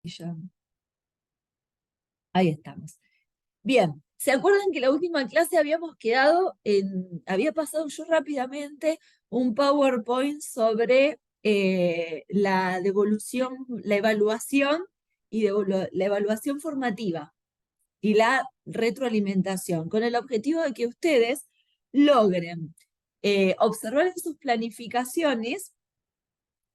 ya. Ahí estamos. Bien, ¿se acuerdan que la última clase habíamos quedado había pasado yo rápidamente un PowerPoint sobre la devolución, la evaluación y la evaluación formativa y la retroalimentación, con el objetivo de que ustedes logren observar en sus planificaciones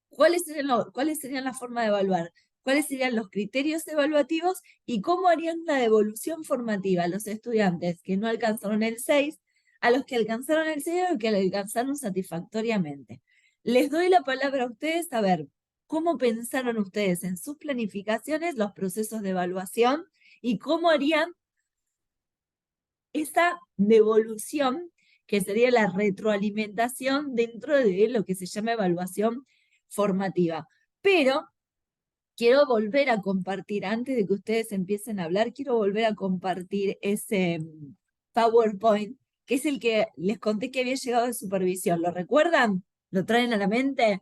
cuáles serían la forma de evaluar, cuáles serían los criterios evaluativos y cómo harían la devolución formativa a los estudiantes que no alcanzaron el 6, a los que alcanzaron el 6 o que lo alcanzaron satisfactoriamente. Les doy la palabra a ustedes a ver cómo pensaron ustedes en sus planificaciones los procesos de evaluación y cómo harían esa devolución, que sería la retroalimentación dentro de lo que se llama evaluación formativa. Pero quiero volver a compartir, antes de que ustedes empiecen a hablar, quiero volver a compartir ese PowerPoint, que es el que les conté que había llegado de supervisión. ¿Lo recuerdan? ¿Lo traen a la mente?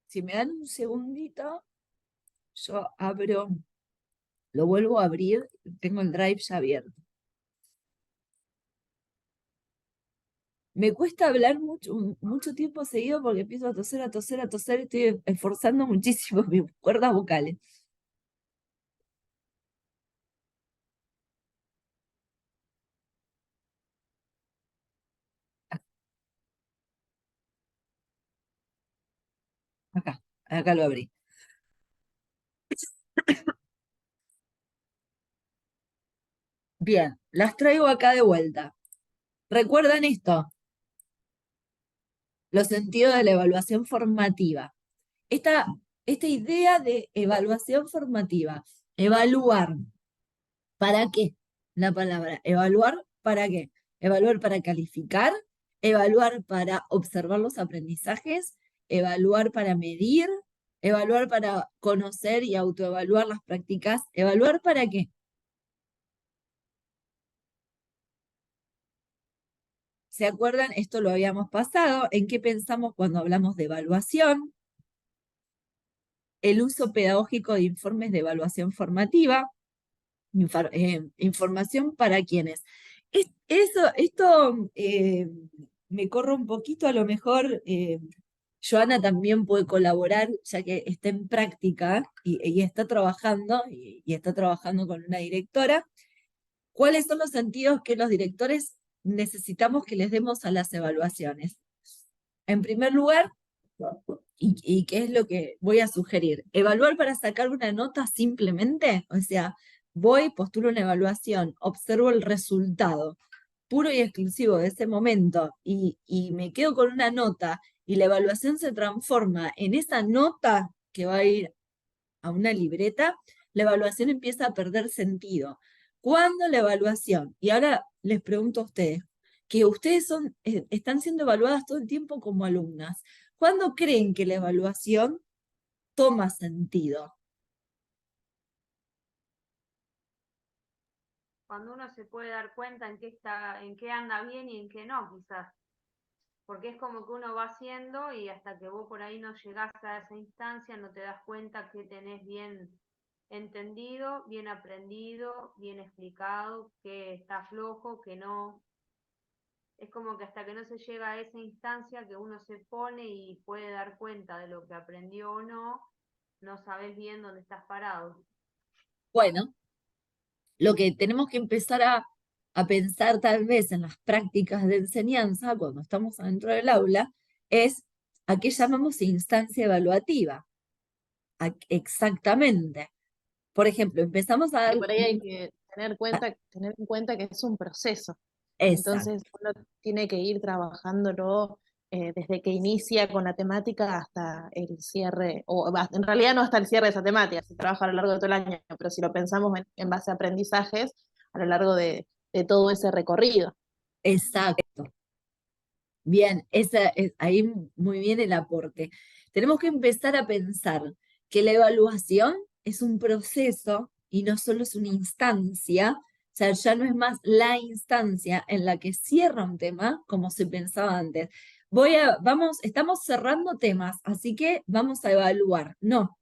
Si me dan un segundito, yo abro, lo vuelvo a abrir, tengo el Drive ya abierto. Me cuesta hablar mucho tiempo seguido porque empiezo a toser, a toser, a toser, estoy esforzando muchísimo mis cuerdas vocales. Acá lo abrí. Bien, las traigo acá de vuelta. ¿Recuerdan esto? Los sentidos de la evaluación formativa. Esta idea de evaluación formativa. Evaluar. ¿Para qué? La palabra. ¿Evaluar para qué? Evaluar para calificar, evaluar para observar los aprendizajes, evaluar para medir, evaluar para conocer y autoevaluar las prácticas. ¿Evaluar para qué? ¿Se acuerdan? Esto lo habíamos pasado. ¿En qué pensamos cuando hablamos de evaluación? El uso pedagógico de informes de evaluación formativa. Información para quienes. Esto me corro un poquito, a lo mejor Joana también puede colaborar, ya que está en práctica y está trabajando, y está trabajando con una directora. ¿Cuáles son los sentidos que los directores necesitamos que les demos a las evaluaciones? En primer lugar, y qué es lo que voy a sugerir, evaluar para sacar una nota simplemente, o sea, voy, postulo una evaluación, observo el resultado puro y exclusivo de ese momento y me quedo con una nota y la evaluación se transforma en esa nota que va a ir a una libreta, la evaluación empieza a perder sentido. ¿Cuándo la evaluación? Y ahora les pregunto a ustedes, que ustedes están siendo evaluadas todo el tiempo como alumnas. ¿Cuándo creen que la evaluación toma sentido? Cuando uno se puede dar cuenta en qué anda bien y en qué no, quizás. Porque es como que uno va haciendo y hasta que vos por ahí no llegás a esa instancia, no te das cuenta que tenés bien entendido, bien aprendido, bien explicado, que está flojo, que no. Es como que hasta que no se llega a esa instancia que uno se pone y puede dar cuenta de lo que aprendió o no, no sabes bien dónde estás parado. Bueno, lo que tenemos que empezar a pensar tal vez en las prácticas de enseñanza, cuando estamos dentro del aula, es a qué llamamos instancia evaluativa. Exactamente. Por ejemplo, empezamos a dar... Y por ahí hay que tener en cuenta que es un proceso. Exacto. Entonces uno tiene que ir trabajándolo desde que inicia con la temática hasta el cierre, en realidad no hasta el cierre de esa temática, se trabaja a lo largo de todo el año, pero si lo pensamos en base a aprendizajes, a lo largo de todo ese recorrido. Exacto. Bien, ahí muy bien el aporte. Tenemos que empezar a pensar que la evaluación es un proceso y no solo es una instancia, o sea, ya no es más la instancia en la que cierra un tema como se pensaba antes. estamos cerrando temas, así que vamos a evaluar. No.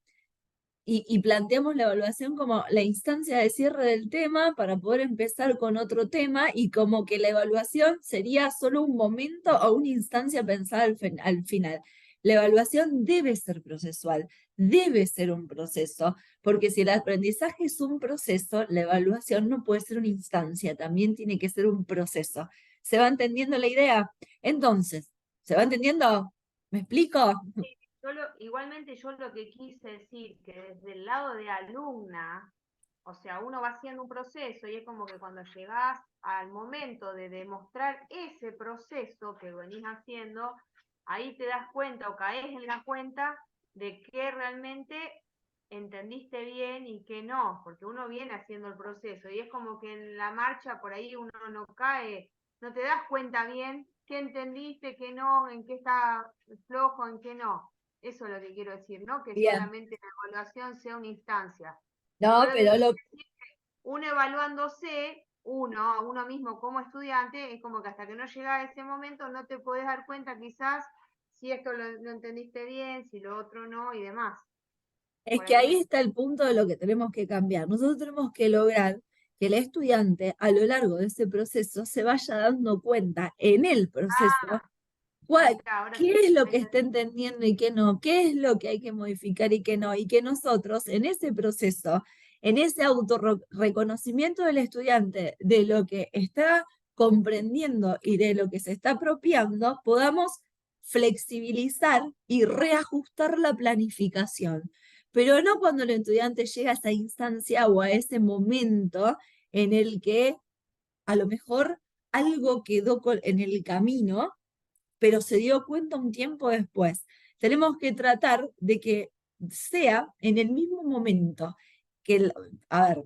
Y planteamos la evaluación como la instancia de cierre del tema para poder empezar con otro tema y como que la evaluación sería solo un momento o una instancia pensada al final. La evaluación debe ser procesual, debe ser un proceso, porque si el aprendizaje es un proceso, la evaluación no puede ser una instancia, también tiene que ser un proceso. ¿Se va entendiendo la idea? Entonces, ¿se va entendiendo? ¿Me explico? Igualmente yo lo que quise decir, que desde el lado de alumna, o sea, uno va haciendo un proceso y es como que cuando llegás al momento de demostrar ese proceso que venís haciendo, ahí te das cuenta o caes en la cuenta de que realmente entendiste bien y que no, porque uno viene haciendo el proceso y es como que en la marcha por ahí uno no cae, no te das cuenta bien qué entendiste, qué no, en qué está flojo, en qué no. Eso es lo que quiero decir, ¿no? Que Bien. solamente la evaluación sea una instancia. No, Yo lo que pero quiero decir es que uno evaluándose, uno mismo como estudiante, es como que hasta que no llega a ese momento no te podés dar cuenta quizás si esto lo entendiste bien, si lo otro no y demás. es Por que ahí ahí. está el punto de lo que tenemos que cambiar. Nosotros tenemos que lograr que el estudiante a lo largo de ese proceso se vaya dando cuenta en el proceso Ahí está, ahora qué sí. es lo Ahí que está. está entendiendo y qué no, qué es lo que hay que modificar y qué no, y que nosotros en ese proceso, en ese autorreconocimiento del estudiante de lo que está comprendiendo y de lo que se está apropiando, podamos flexibilizar y reajustar la planificación. Pero no cuando el estudiante llega a esa instancia o a ese momento en el que a lo mejor algo quedó en el camino, pero se dio cuenta un tiempo después. Tenemos que tratar de que sea en el mismo momento que, a ver,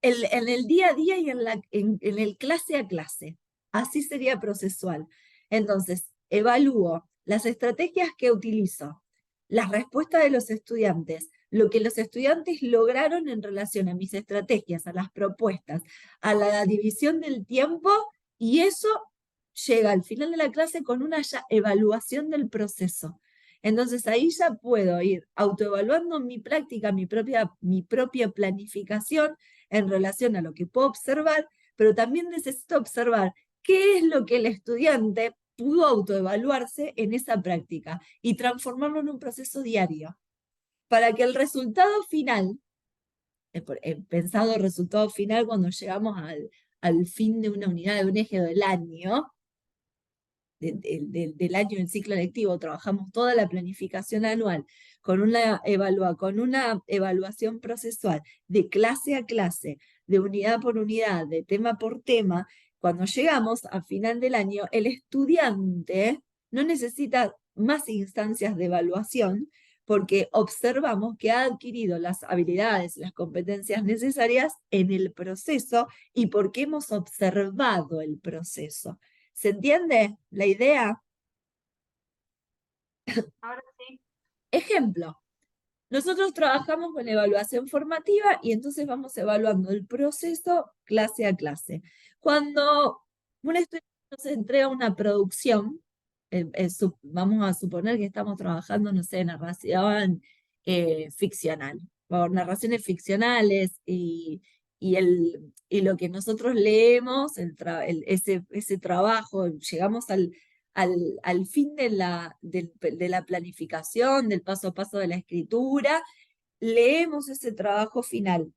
en el día a día y en el clase a clase. Así sería procesual. Entonces, evalúo las estrategias que utilizo, las respuestas de los estudiantes, lo que los estudiantes lograron en relación a mis estrategias, a las propuestas, a la división del tiempo, y eso llega al final de la clase con una ya evaluación del proceso. Entonces ahí ya puedo ir autoevaluando mi práctica, mi propia planificación en relación a lo que puedo observar, pero también necesito observar qué es lo que el estudiante pudo autoevaluarse en esa práctica y transformarlo en un proceso diario, para que el resultado final, pensado el resultado final cuando llegamos al fin de una unidad, de un eje del año, del año del ciclo lectivo, trabajamos toda la planificación anual con una evaluación procesual de clase a clase, de unidad por unidad, de tema por tema. Cuando llegamos al final del año, el estudiante no necesita más instancias de evaluación porque observamos que ha adquirido las habilidades, las competencias necesarias en el proceso y porque hemos observado el proceso. ¿Se entiende la idea? Ahora sí. Ejemplo, nosotros trabajamos con evaluación formativa y entonces vamos evaluando el proceso clase a clase. Cuando un estudiante nos entrega una producción, vamos a suponer que estamos trabajando, no sé, narración ficcional, o narraciones ficcionales y lo que nosotros leemos, ese trabajo, llegamos al fin de la planificación, del paso a paso de la escritura, leemos ese trabajo final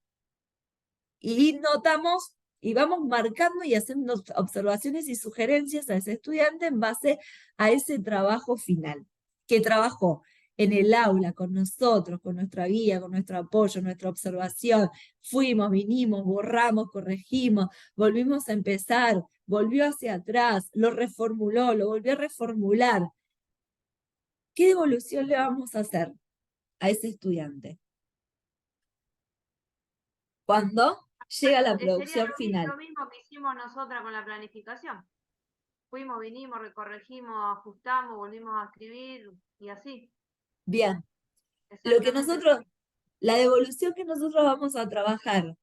y notamos y vamos marcando y haciendo observaciones y sugerencias a ese estudiante en base a ese trabajo final, que trabajó en el aula con nosotros, con nuestra guía, con nuestro apoyo, nuestra observación. Fuimos, vinimos, borramos, corregimos, volvimos a empezar, volvió hacia atrás, lo reformuló, lo volvió a reformular. ¿Qué devolución le vamos a hacer a ese estudiante? Cuando llega la Sería producción final. lo mismo que hicimos nosotras con la planificación. Fuimos, vinimos, recorregimos, ajustamos, volvimos a escribir y así. Bien. Lo que Exactamente. nosotros, la devolución que nosotros vamos a trabajar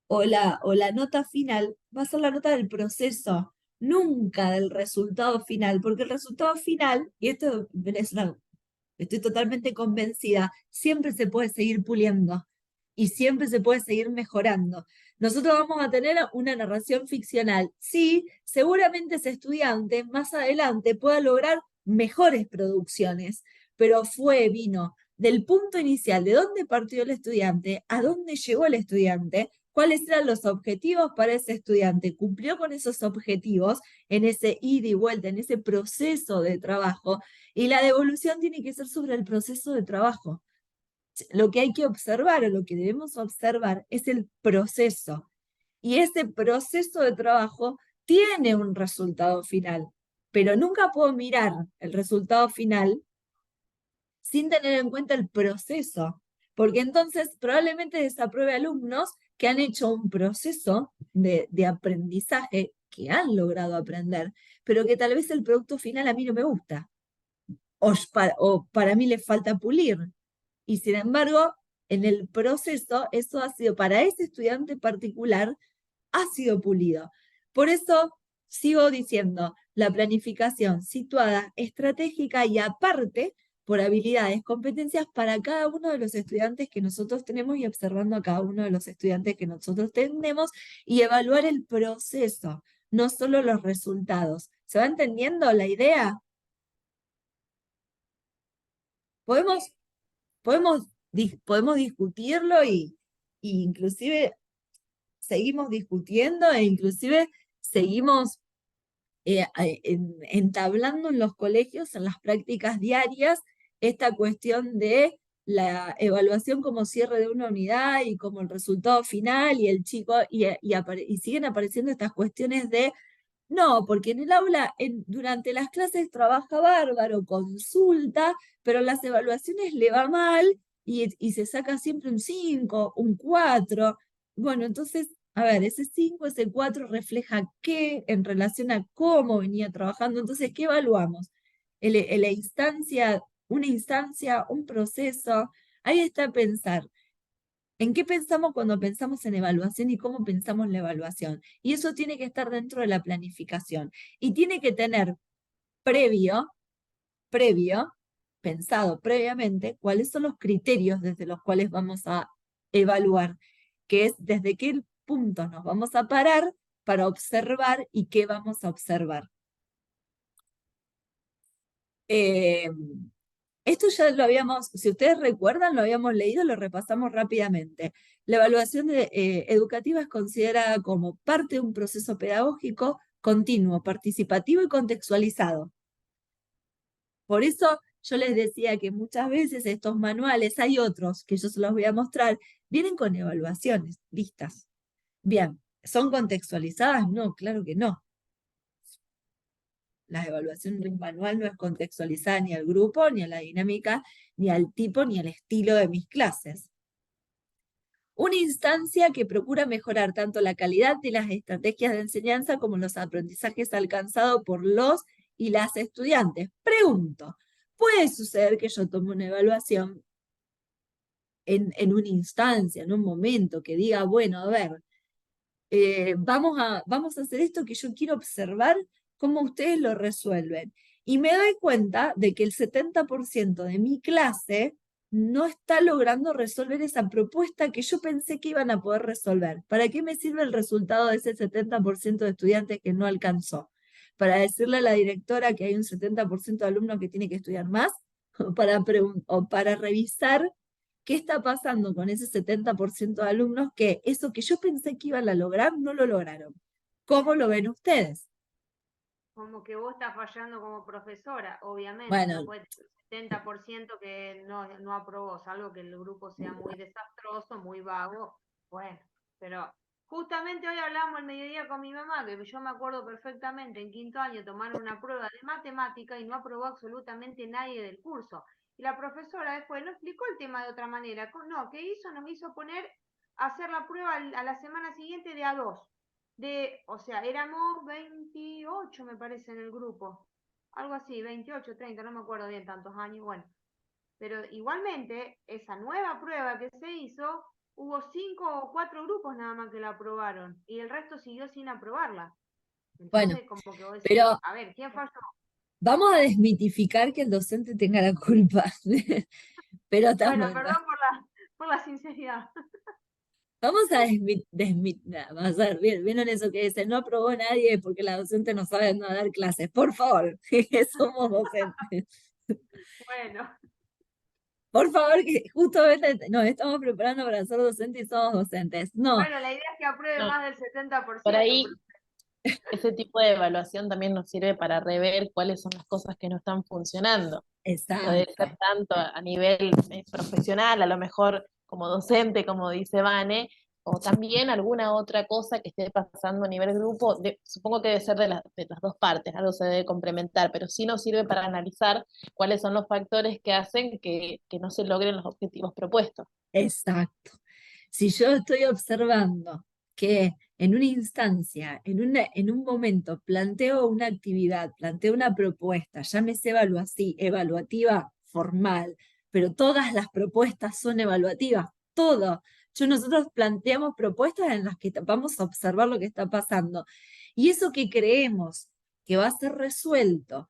o la nota final va a ser la nota del proceso, nunca del resultado final, porque el resultado final, y esto estoy totalmente convencida, siempre se puede seguir puliendo y siempre se puede seguir mejorando. Nosotros vamos a tener una narración ficcional. Sí, seguramente ese estudiante más adelante pueda lograr mejores producciones, pero vino del punto inicial, de dónde partió el estudiante, a dónde llegó el estudiante, cuáles eran los objetivos para ese estudiante, cumplió con esos objetivos en ese ida y vuelta, en ese proceso de trabajo, y la devolución tiene que ser sobre el proceso de trabajo. Lo que hay que observar o lo que debemos observar es el proceso. Y ese proceso de trabajo tiene un resultado final, pero nunca puedo mirar el resultado final sin tener en cuenta el proceso, porque entonces probablemente desapruebe alumnos que han hecho un proceso de aprendizaje, que han logrado aprender, pero que tal vez el producto final a mí no me gusta, o para mí le falta pulir. Y sin embargo, en el proceso, eso ha sido, para ese estudiante particular, ha sido pulido. Por eso sigo diciendo, la planificación situada, estratégica y aparte por habilidades, competencias para cada uno de los estudiantes que nosotros tenemos y observando a cada uno de los estudiantes que nosotros tenemos y evaluar el proceso, no solo los resultados. ¿Se va entendiendo la idea? Podemos, podemos discutirlo y inclusive seguimos discutiendo e inclusive seguimos entablando en los colegios, en las prácticas diarias, esta cuestión de la evaluación como cierre de una unidad y como el resultado final y el chico, y siguen apareciendo estas cuestiones de, no, porque en el aula, durante las clases trabaja bárbaro, consulta, pero en las evaluaciones le va mal y se saca siempre un 5, un 4. Bueno, entonces, a ver, ese 5, ese 4 refleja qué en relación a cómo venía trabajando. Entonces, ¿qué evaluamos? La instancia, una instancia, un proceso. Ahí está pensar. ¿En qué pensamos cuando pensamos en evaluación y cómo pensamos la evaluación? Y eso tiene que estar dentro de la planificación. Y tiene que tener previo, pensado previamente, cuáles son los criterios desde los cuales vamos a evaluar, que es desde qué puntos nos vamos a parar para observar y qué vamos a observar. Esto ya lo habíamos, si ustedes recuerdan, lo habíamos leído, lo repasamos rápidamente. La evaluación educativa es considerada como parte de un proceso pedagógico continuo, participativo y contextualizado. Por eso yo les decía que muchas veces estos manuales, hay otros que yo se los voy a mostrar, vienen con evaluaciones listas. Bien, ¿son contextualizadas? No, claro que no. La evaluación de un manual no es contextualizada ni al grupo, ni a la dinámica, ni al tipo, ni al estilo de mis clases. Una instancia que procura mejorar tanto la calidad de las estrategias de enseñanza como los aprendizajes alcanzados por los y las estudiantes. Pregunto, ¿puede suceder que yo tome una evaluación en una instancia, en un momento, que diga, bueno, a ver, vamos a hacer esto que yo quiero observar cómo ustedes lo resuelven? Y me doy cuenta de que el 70% de mi clase no está logrando resolver esa propuesta que yo pensé que iban a poder resolver. ¿Para qué me sirve el resultado de ese 70% de estudiantes que no alcanzó? ¿Para decirle a la directora que hay un 70% de alumnos que tiene que estudiar más? ¿O para revisar qué está pasando con ese 70% de alumnos que eso que yo pensé que iban a lograr, no lo lograron? ¿Cómo lo ven ustedes? Como que vos estás fallando como profesora, obviamente. Bueno, No puede ser 70% que no aprobó, salvo que el grupo sea muy desastroso, muy vago. Bueno, pero justamente hoy hablamos al mediodía con mi mamá, que yo me acuerdo perfectamente, en quinto año tomaron una prueba de matemática y no aprobó absolutamente nadie del curso. Y la profesora después no explicó el tema de otra manera. No, ¿qué hizo? Nos hizo poner a hacer la prueba a la semana siguiente de A2. O sea, éramos 28, me parece, en el grupo. Algo así, 28, 30, no me acuerdo bien tantos años, bueno. Pero igualmente, esa nueva prueba que se hizo, hubo 5 o 4 grupos nada más que la aprobaron y el resto siguió sin aprobarla. Bueno, Entonces, como que vos decís, pero a ver, ¿quién falló? vamos a desmitificar que el docente tenga la culpa. Pero Bueno, estamos, perdón por la sinceridad. vamos a vamos a ver, bien en eso que dice, no aprobó nadie porque la docente no sabe no dar clases. Por favor, que somos docentes. Bueno, Por favor, que justamente nos estamos preparando para ser docentes y somos docentes. No, bueno, la idea es que apruebe No, más del 70%. por ahí ese tipo de evaluación también nos sirve para rever cuáles son las cosas que no están funcionando. Puede ser exacto, tanto a nivel profesional, a lo mejor como docente, como dice Vane, o también alguna otra cosa que esté pasando a nivel grupo. Supongo que debe ser de las dos partes, algo se debe complementar, pero sí nos sirve para analizar cuáles son los factores que hacen que no se logren los objetivos propuestos. exacto. Si yo estoy observando que en una instancia, en un momento, planteo una actividad, planteo una propuesta, llámese evaluativa, formal, pero todas las propuestas son evaluativas, todo. Nosotros planteamos propuestas en las que vamos a observar lo que está pasando. Y eso que creemos que va a ser resuelto,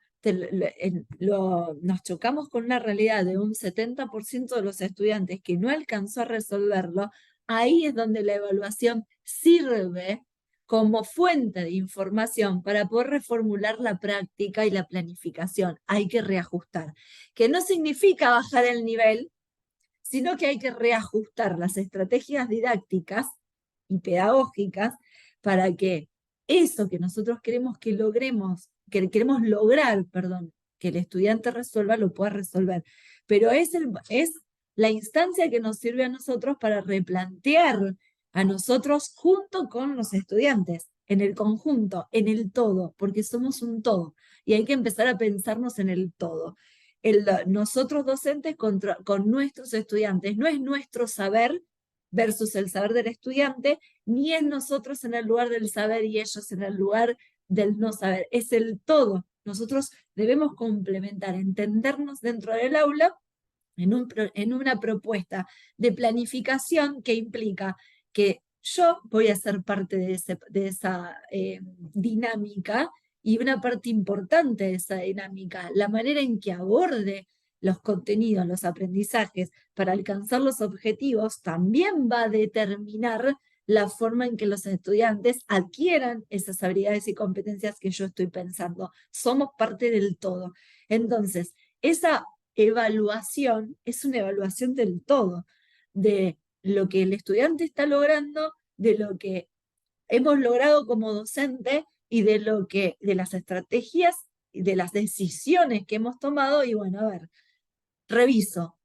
nos chocamos con una realidad de un 70% de los estudiantes que no alcanzó a resolverlo. Ahí es donde la evaluación sirve como fuente de información para poder reformular la práctica y la planificación. Hay que reajustar, que no significa bajar el nivel, sino que hay que reajustar las estrategias didácticas y pedagógicas para que eso que nosotros queremos que logremos, que queremos lograr, perdón, que el estudiante resuelva, lo pueda resolver. Pero es la instancia que nos sirve a nosotros para replantear a nosotros junto con los estudiantes, en el conjunto, en el todo, porque somos un todo y hay que empezar a pensarnos en el todo. Nosotros docentes con nuestros estudiantes, no es nuestro saber versus el saber del estudiante, ni es nosotros en el lugar del saber y ellos en el lugar del no saber, es el todo. Nosotros debemos complementar, entendernos dentro del aula en una propuesta de planificación que implica que yo voy a ser parte de esa dinámica y una parte importante de esa dinámica, la manera en que aborde los contenidos, los aprendizajes para alcanzar los objetivos, también va a determinar la forma en que los estudiantes adquieran esas habilidades y competencias que yo estoy pensando. Somos parte del todo. Entonces, esa evaluación es una evaluación del todo, de lo que el estudiante está logrando, de lo que hemos logrado como docente y de las estrategias y de las decisiones que hemos tomado. Y bueno, a ver, reviso,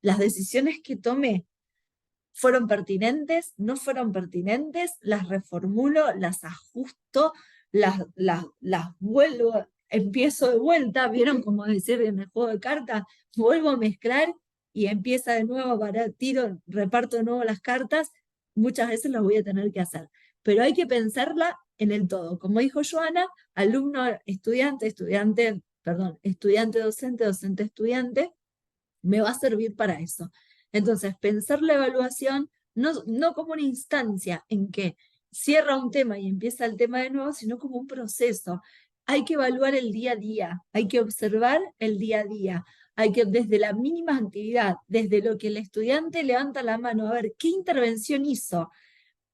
las decisiones que tomé fueron pertinentes, no fueron pertinentes, las reformulo, las ajusto, las vuelvo, empiezo de vuelta, vieron como decir en el juego de cartas, vuelvo a mezclar y empieza de nuevo para tiro, reparto de nuevo las cartas, muchas veces las voy a tener que hacer, pero hay que pensarla en el todo. Como dijo Joana, alumno, estudiante, docente, docente, estudiante, me va a servir para eso. Entonces, pensar la evaluación no como una instancia en que cierra un tema y empieza el tema de nuevo, sino como un proceso. Hay que evaluar el día a día, hay que observar el día a día, hay que desde la mínima actividad, desde lo que el estudiante levanta la mano, a ver, ¿qué intervención hizo?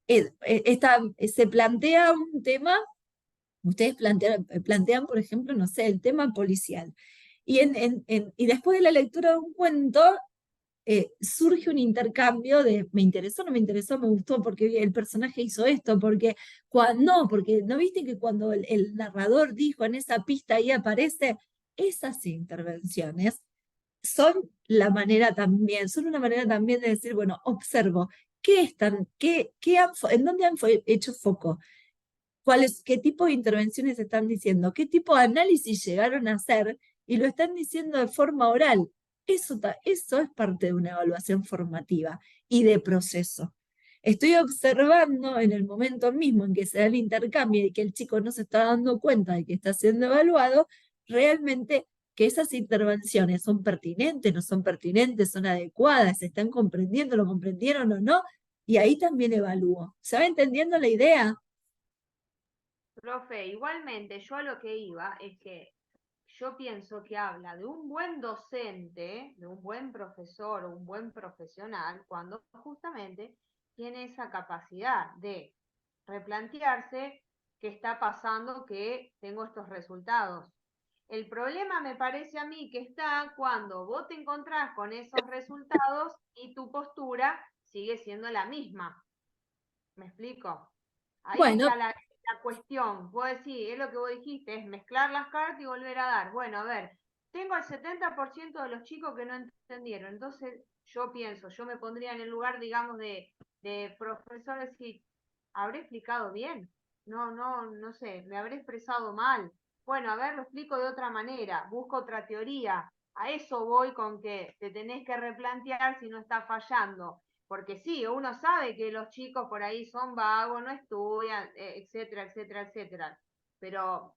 Se plantea un tema, ustedes plantean, por ejemplo, no sé, el tema policial. Y después de la lectura de un cuento, surge un intercambio de me interesó, no me interesó, me gustó porque el personaje hizo esto, porque no viste que cuando el narrador dijo en esa pista ahí aparece, esas intervenciones son una manera también de decir, bueno, observo, ¿en dónde han hecho foco? ¿Qué tipo de intervenciones están diciendo? ¿Qué tipo de análisis llegaron a hacer? Y lo están diciendo de forma oral. Eso es parte de una evaluación formativa y de proceso. Estoy observando en el momento mismo en que se da el intercambio y que el chico no se está dando cuenta de que está siendo evaluado, realmente que esas intervenciones son pertinentes, no son pertinentes, son adecuadas, se están comprendiendo, lo comprendieron o no, y ahí también evalúo. ¿Se va entendiendo la idea? Profe, igualmente yo a lo que iba es que yo pienso que habla de un buen docente, de un buen profesor o un buen profesional, cuando justamente tiene esa capacidad de replantearse qué está pasando, que tengo estos resultados. El problema me parece a mí que está cuando vos te encontrás con esos resultados y tu postura sigue siendo la misma. ¿Me explico? Ahí Bueno, está la cuestión. Vos decís, es lo que vos dijiste, es mezclar las cartas y volver a dar. Bueno, a ver, tengo el 70% de los chicos que no entendieron. Entonces, yo pienso, yo me pondría en el lugar, digamos, de profesor, decir, ¿habré explicado bien? No sé, me habré expresado mal. Bueno, a ver, lo explico de otra manera, busco otra teoría. A eso voy con que te tenés que replantear si no está fallando. Porque sí, uno sabe que los chicos por ahí son vagos, no estudian, etcétera, etcétera, etcétera. Pero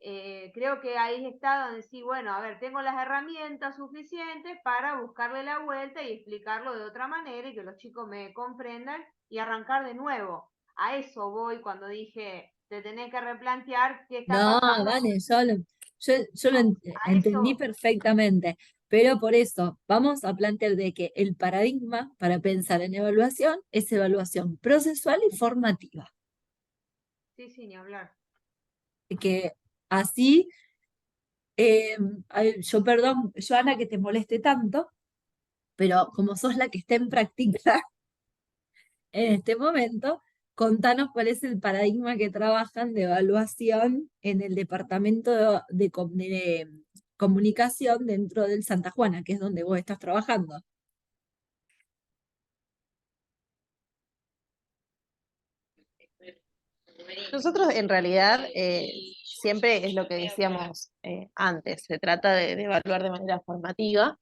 creo que ahí está donde sí, bueno, a ver, tengo las herramientas suficientes para buscarle la vuelta y explicarlo de otra manera y que los chicos me comprendan y arrancar de nuevo. A eso voy cuando dije, te tenés que replantear qué está no, pasando. vale, yo lo A entendí eso, perfectamente, pero por eso vamos a plantear de que el paradigma para pensar en evaluación es evaluación procesual y formativa, sí, sí, ni hablar. que así, eh, yo perdón, Joana, que te moleste tanto, pero como sos la que está en práctica en este momento, contanos cuál es el paradigma que trabajan de evaluación en el departamento de comunicación dentro del Santa Juana, que es donde vos estás trabajando. Nosotros en realidad siempre es lo que decíamos antes, se trata de evaluar de manera formativa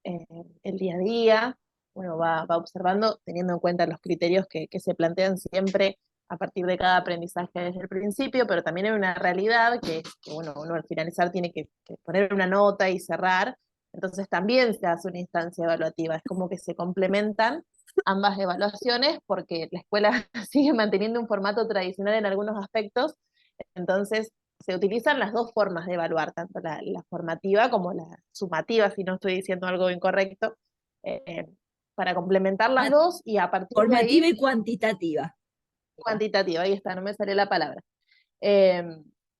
el día a día, uno va observando teniendo en cuenta los criterios que se plantean siempre a partir de cada aprendizaje desde el principio, pero también hay una realidad que bueno, uno al finalizar tiene que poner una nota y cerrar, entonces también se hace una instancia evaluativa, es como que se complementan ambas evaluaciones porque la escuela sigue manteniendo un formato tradicional en algunos aspectos, entonces se utilizan las dos formas de evaluar, tanto la formativa como la sumativa, si no estoy diciendo algo incorrecto, eh, para complementar las Ah, dos y a partir de formativa ahí, y cuantitativa. cuantitativa, ahí está, no me sale la palabra. Eh,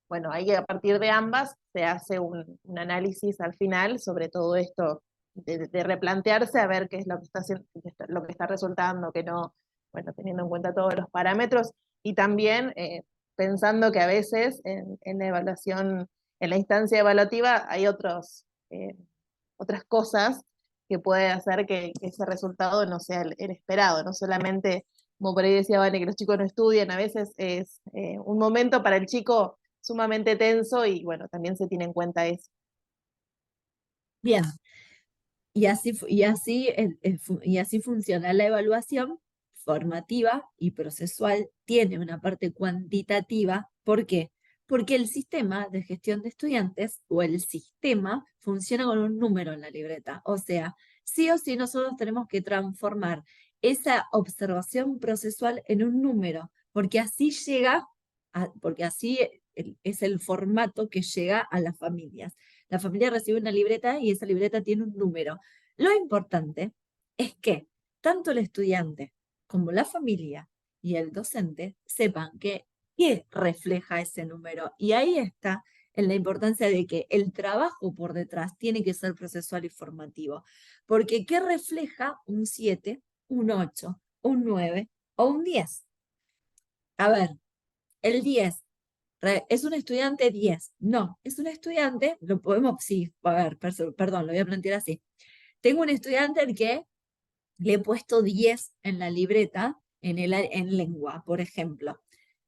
bueno, ahí a partir de ambas se hace un análisis al final sobre todo esto de replantearse a ver qué es lo que está haciendo, lo que está resultando, que no, bueno, teniendo en cuenta todos los parámetros y también pensando que a veces en la evaluación, en la instancia evaluativa hay otras cosas que puede hacer que ese resultado no sea el esperado, no solamente, como por ahí decía Vane, que los chicos no estudian, a veces es un momento para el chico sumamente tenso y bueno, también se tiene en cuenta eso. Bien, y así funciona la evaluación formativa y procesual. Tiene una parte cuantitativa. ¿Por qué? Porque el sistema de gestión de estudiantes o el sistema funciona con un número en la libreta. O sea, sí o sí nosotros tenemos que transformar esa observación procesual en un número, porque así porque así es el formato que llega a las familias. La familia recibe una libreta y esa libreta tiene un número. Lo importante es que tanto el estudiante como la familia y el docente sepan qué refleja ese número. Y ahí está en la importancia de que el trabajo por detrás tiene que ser procesual y formativo. Porque ¿qué refleja un 7, un 8, un 9 o un 10? A ver, el 10 ¿es un estudiante 10? No, es un estudiante, lo podemos, sí, a ver, perdón, lo voy a plantear así. Tengo un estudiante al que le he puesto 10 en la libreta, en lengua, por ejemplo.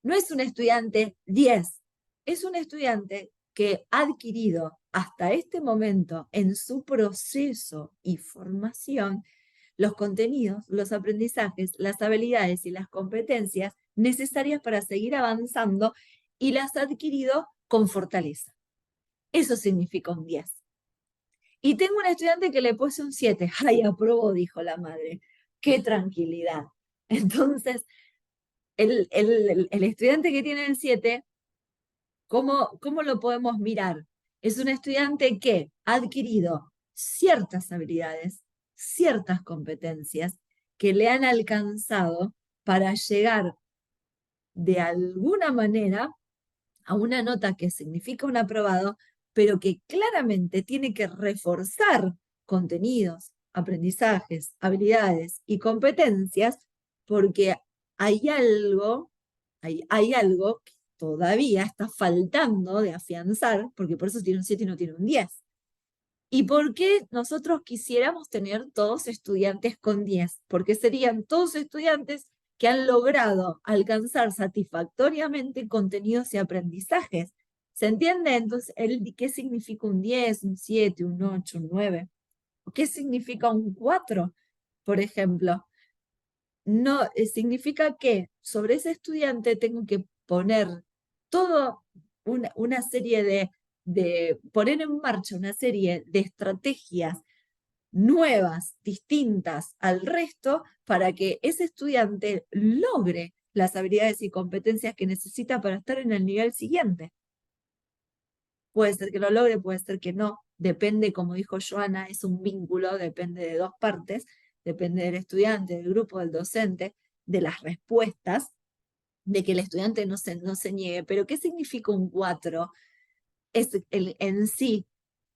No es un estudiante 10, es un estudiante que ha adquirido hasta este momento en su proceso y formación los contenidos, los aprendizajes, las habilidades y las competencias necesarias para seguir avanzando y las ha adquirido con fortaleza. Eso significa un 10. Y tengo un estudiante que le puse un 7. ¡Ay, aprobó! Dijo la madre. ¡Qué tranquilidad! Entonces, el estudiante que tiene el 7 ¿Cómo lo podemos mirar? Es un estudiante que ha adquirido ciertas habilidades, ciertas competencias que le han alcanzado para llegar de alguna manera a una nota que significa un aprobado, pero que claramente tiene que reforzar contenidos, aprendizajes, habilidades y competencias, porque hay algo, hay algo que todavía está faltando de afianzar, porque por eso tiene un 7 y no tiene un 10. ¿Y por qué nosotros quisiéramos tener todos estudiantes con 10? Porque serían todos estudiantes que han logrado alcanzar satisfactoriamente contenidos y aprendizajes. ¿Se entiende? Entonces, ¿qué significa un 10, un 7, un 8, un 9? ¿Qué significa un 4, por ejemplo? No, significa que sobre ese estudiante tengo que poner toda una serie poner en marcha una serie de estrategias nuevas, distintas al resto, para que ese estudiante logre las habilidades y competencias que necesita para estar en el nivel siguiente. Puede ser que lo logre, puede ser que no, depende, como dijo Joana, es un vínculo, depende de dos partes, depende del estudiante, del grupo, del docente, de las respuestas, de que el estudiante no se niegue. Pero ¿qué significa un 4? Es en sí,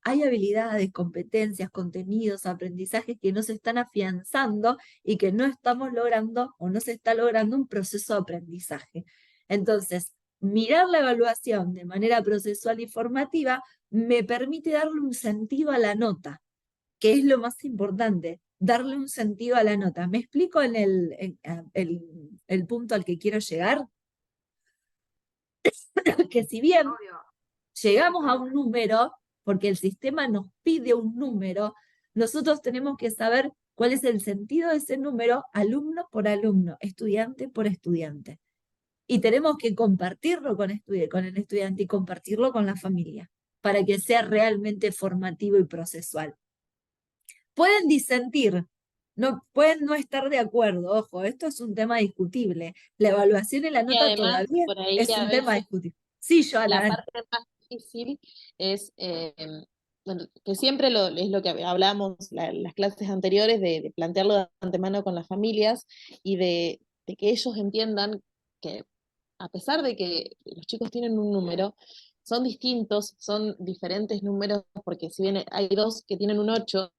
hay habilidades, competencias, contenidos, aprendizajes que no se están afianzando y que no estamos logrando o no se está logrando un proceso de aprendizaje. Entonces, mirar la evaluación de manera procesual y formativa me permite darle un sentido a la nota, que es lo más importante, darle un sentido a la nota. ¿Me explico en el punto al que quiero llegar? Que si bien Obvio. llegamos a un número, porque el sistema nos pide un número, nosotros tenemos que saber cuál es el sentido de ese número, alumno por alumno, estudiante por estudiante. Y tenemos que compartirlo con el estudiante y compartirlo con la familia, para que sea realmente formativo y procesual. Pueden disentir, pueden no estar de acuerdo, ojo, esto es un tema discutible. La evaluación y la Y nota además, todavía por ahí es a un tema veces discutible. Sí, la Joana. parte más difícil es, bueno, que siempre es lo que hablamos las clases anteriores, de plantearlo de antemano con las familias y de que ellos entiendan que a pesar de que los chicos tienen un número, son distintos, son diferentes números, porque si bien hay dos que tienen un 8